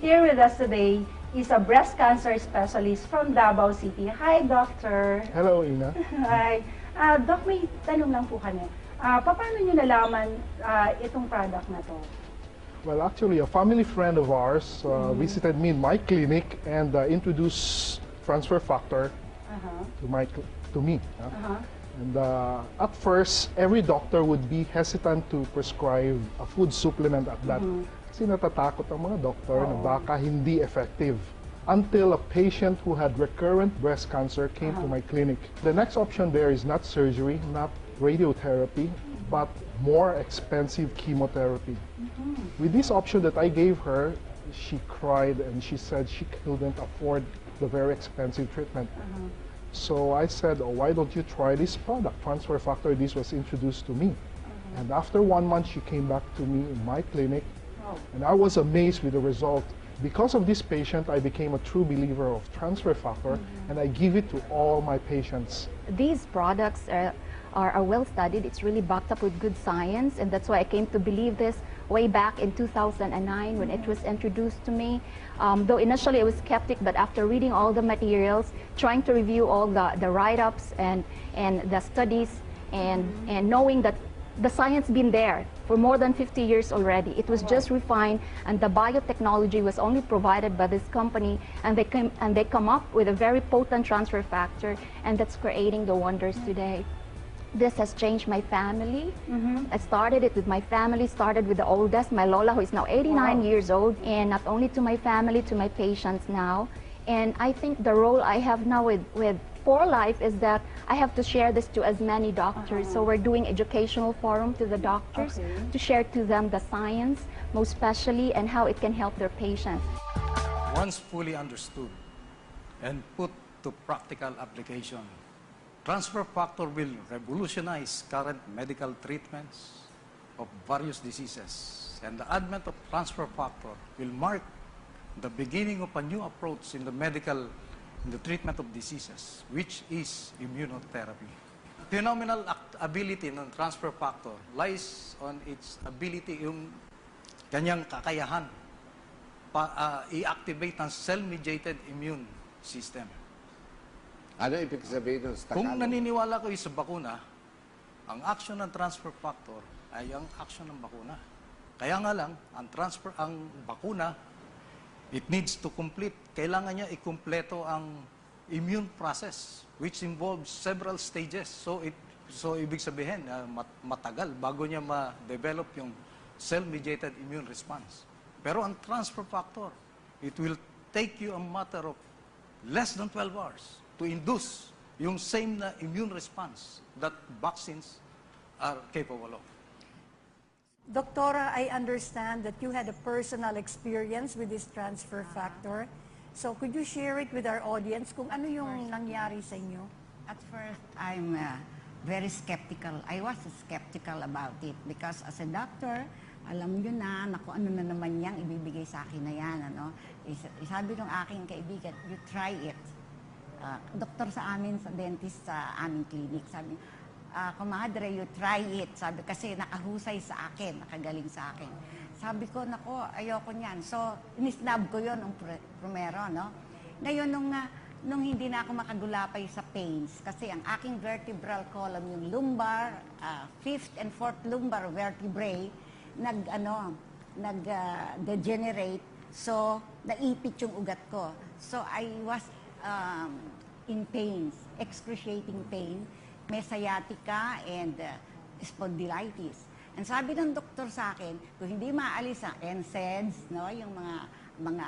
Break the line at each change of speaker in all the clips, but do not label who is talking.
Here with us today is a breast cancer specialist from Davao City. Hi, Doctor.
Hello, Ina.
Hi. Doc, may tanong lang po kanya. Paano nyo nalaman itong product na to?
Well, actually, a family friend of ours visited me in my clinic and introduced transfer factor to me. And at first, every doctor would be hesitant to prescribe a food supplement at that. Kasi natatakot ang mga doktor na baka hindi effective. Until a patient who had recurrent breast cancer came to my clinic. The next option there is not surgery, not radiotherapy, but more expensive chemotherapy. With this option that I gave her, she cried and she said she couldn't afford the very expensive treatment. So I said, oh, why don't you try this product, transfer factor? This was introduced to me. And after 1 month, she came back to me in my clinic, and I was amazed with the result. Because of this patient, I became a true believer of transfer factor, and I give it to all my patients.
These products are well studied. It's really backed up with good science, and that's why I came to believe this way back in 2009 when it was introduced to me. Though initially I was skeptic, but after reading all the materials, trying to review all the write-ups and the studies, and knowing that the science been there for more than 50 years already. It was just refined, and the biotechnology was only provided by this company, and they come up with a very potent transfer factor, and that's creating the wonders today. This has changed my family. I started it with my family, started with the oldest, my Lola, who is now 89 years old, and not only to my family, to my patients now. And I think the role I have now with For Life is that I have to share this to as many doctors. So we're doing educational forum to the doctors to share to them the science, most especially, and how it can help their patients.
Once fully understood and put to practical application, transfer factor will revolutionize current medical treatments of various diseases, and the advent of transfer factor will mark the beginning of a new approach in the treatment of diseases, which is immunotherapy. Phenomenal ability ng transfer factor lies on its ability, yung kanyang kakayahan i-activate ang cell-mediated immune system.
Ano ibig sabihin ng Tagalog?
Kung naniniwala ko sa bakuna, ang action ng transfer factor ay ang action ng bakuna. Kaya nga lang, ang bakuna, it needs to complete. Kailangan niya ikumpleto ang immune process, which involves several stages. So ibig sabihin, matagal bago niya ma-develop yung cell-mediated immune response. Pero ang transfer factor, it will take you a matter of less than 12 hours to induce yung same na immune response that vaccines are capable of.
Doctora, I understand that you had a personal experience with this transfer factor. So could you share it with our audience kung ano yung nangyari sa inyo?
At first, I'm very skeptical. I was skeptical about it because as a doctor, alam nyo na kung ano na naman niyang ibibigay sa akin na yan. Sabi ng aking kaibigan, you try it. Doktor sa amin, sa dentist sa aming clinic, sabi, comadre, you try it. Sabi, kasi nakahusay sa akin, nakagaling sa akin. Sabi ko, nako, ayoko niyan. So, inisnab ko yun, primero, no? Ngayon, nung hindi na ako makagulapay sa pains, kasi ang aking vertebral column, yung lumbar, 5th and 4th lumbar vertebrae, nag-degenerate. So, naipit yung ugat ko. So, I was in pains, excruciating pain, may sciatica and spondylitis. And sabi ng doktor sa akin, kung hindi maalis ang NSAIDs, no, yung mga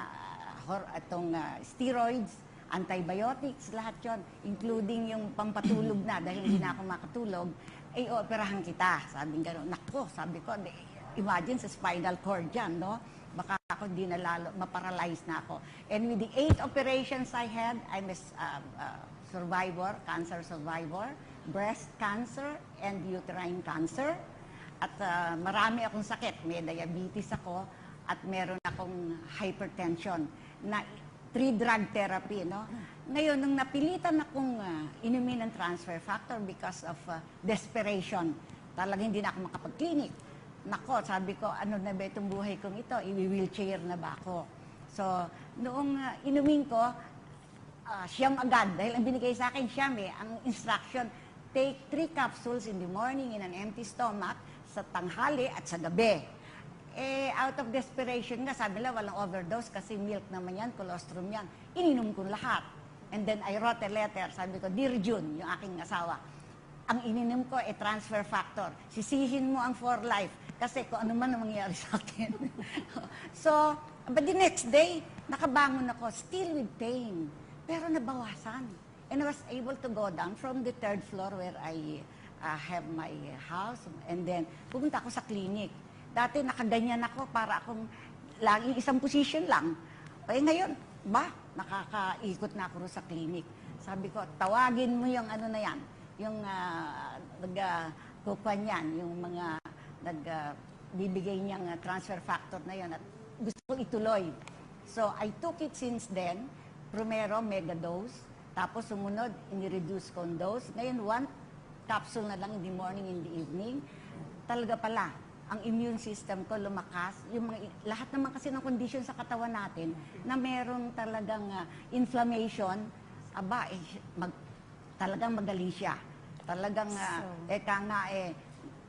steroids, antibiotics, lahat yon, including yung pampatulog na dahil hindi na ako makatulog, ay operahan kita. Sabi gano'n, nako, sabi ko, imagine sa spinal cord yan, no? Baka ako hindi na lalo, maparalyze na ako. And with the 8 operations I had, I'm a survivor, cancer survivor, breast cancer and uterine cancer. At marami akong sakit. May diabetes ako at meron akong hypertension na 3-drug therapy. No? Ngayon, nung napilitan akong inumin ng transfer factor because of desperation, talagang hindi na ako makapag-clinic. Nako, sabi ko, ano na ba itong buhay kong ito? I-wheelchair na ba ako? So, noong inumin ko, siyam agad. Dahil ang binigay sa akin, siyam ang instruction, take 3 capsules in the morning in an empty stomach, sa tanghali at sa gabi. Out of desperation nga, sabi nila walang overdose kasi milk naman yan, colostrum yan. Ininom ko lahat. And then I wrote a letter, sabi ko, Dear June, yung aking asawa, ang ininom ko transfer factor. Sisihin mo ang for life kasi kung ano man ang mangyayari sa akin. So, but the next day, nakabangon ako, still with pain. Pero nabawasan. And I was able to go down from the 3rd floor where I have my house. And then, pumunta ako sa clinic. Dati nakaganyan ako para akong laging isang position lang. Ngayon, nakakaikot na ako sa clinic. Sabi ko, tawagin mo yung ano na yan, yung nagkukuha niyan, yung mga nagbibigay niyang transfer factor na yan at gusto ko ituloy. So, I took it since then, primero mega dose, tapos sumunod, ini-reduce ko dose. Ngayon, 1 capsule na lang in the morning, in the evening. Talaga pala, ang immune system ko lumakas. Yung lahat naman kasi ng condition sa katawan natin na merong talagang inflammation, talagang magaling siya. Talagang,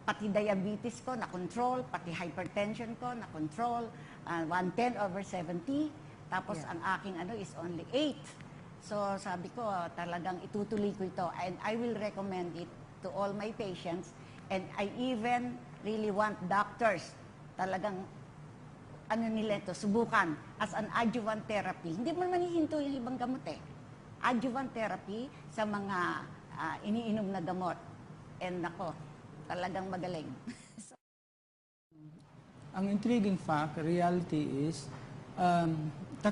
pati diabetes ko na-control, pati hypertension ko na-control, 110/70, tapos ang aking is only 8. So sabi ko, talagang itutuloy ko ito. And I will recommend it to all my patients. And I even really want doctors talagang nila ito, subukan as an adjuvant therapy. Hindi mo naman hihinto yung ibang gamot Adjuvant therapy sa mga iniinom na gamot. And ako, talagang magaling.
Ang intriguing fact, reality is, 3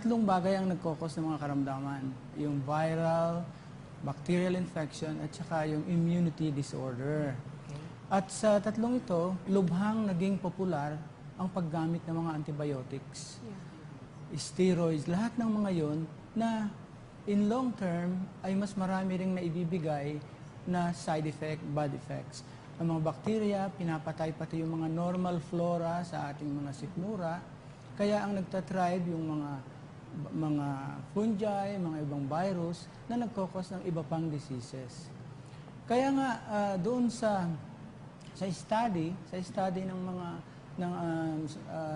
bagay ang nagkokos ng mga karamdaman. Yung viral, bacterial infection, at saka yung immunity disorder. At sa 3 ito, lubhang naging popular ang paggamit ng mga antibiotics, steroids, lahat ng mga yon na in long term ay mas marami ring naibibigay na side effect, bad effects. Ang mga bacteria, pinapatay pati yung mga normal flora sa ating mga sikmura. Kaya ang nagtatribe yung mga fungi, mga ibang virus na nagkokos ng iba pang diseases. Kaya nga doon sa study ng mga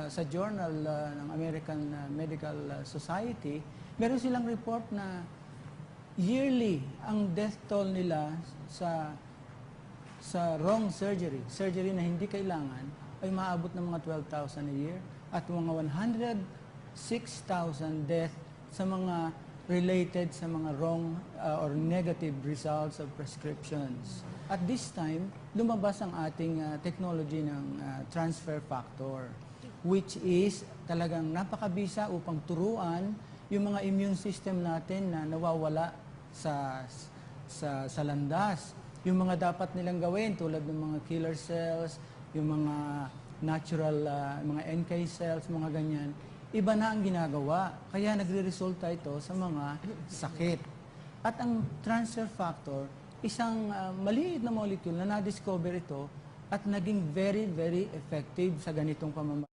sa journal ng American Medical Society, meron silang report na yearly ang death toll nila sa wrong surgery na hindi kailangan, ay maabot ng mga 12,000 a year at mga 106,000 death sa mga related sa mga wrong or negative results of prescriptions. At this time, lumabas ang ating technology ng transfer factor, which is talagang napakabisa upang turuan yung mga immune system natin na nawawala sa landas. Yung mga dapat nilang gawin tulad ng mga killer cells, yung mga natural, mga NK cells, mga ganyan, iba na ang ginagawa. Kaya nagre-resulta ito sa mga sakit. At ang transfer factor, isang maliit na molecule na na-discover ito at naging very, very effective sa ganitong pamamagitan.